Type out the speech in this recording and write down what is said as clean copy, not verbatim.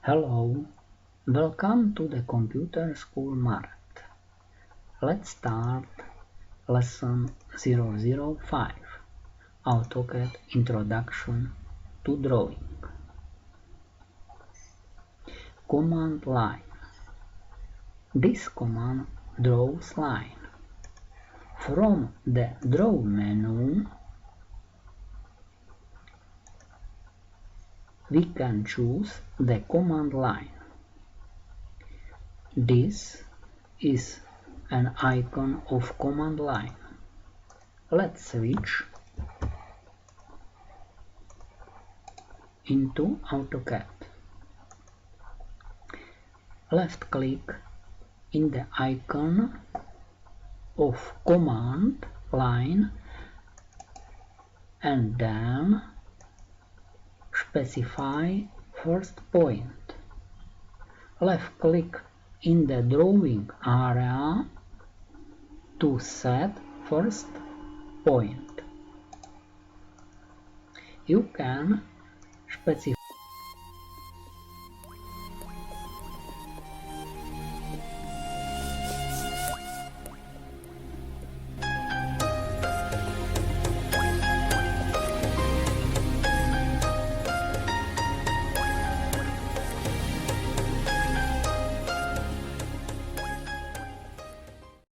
Hello, welcome to the Computer School Mart. Let's start lesson 005, AutoCAD Introduction to Drawing. Command line. This command draws line. From the Draw menu, we can choose the command line. This is an icon of command line. Let's switch into AutoCAD. Left click in the icon of command line and then specify first point. Left click in the drawing area to set first point. You can specify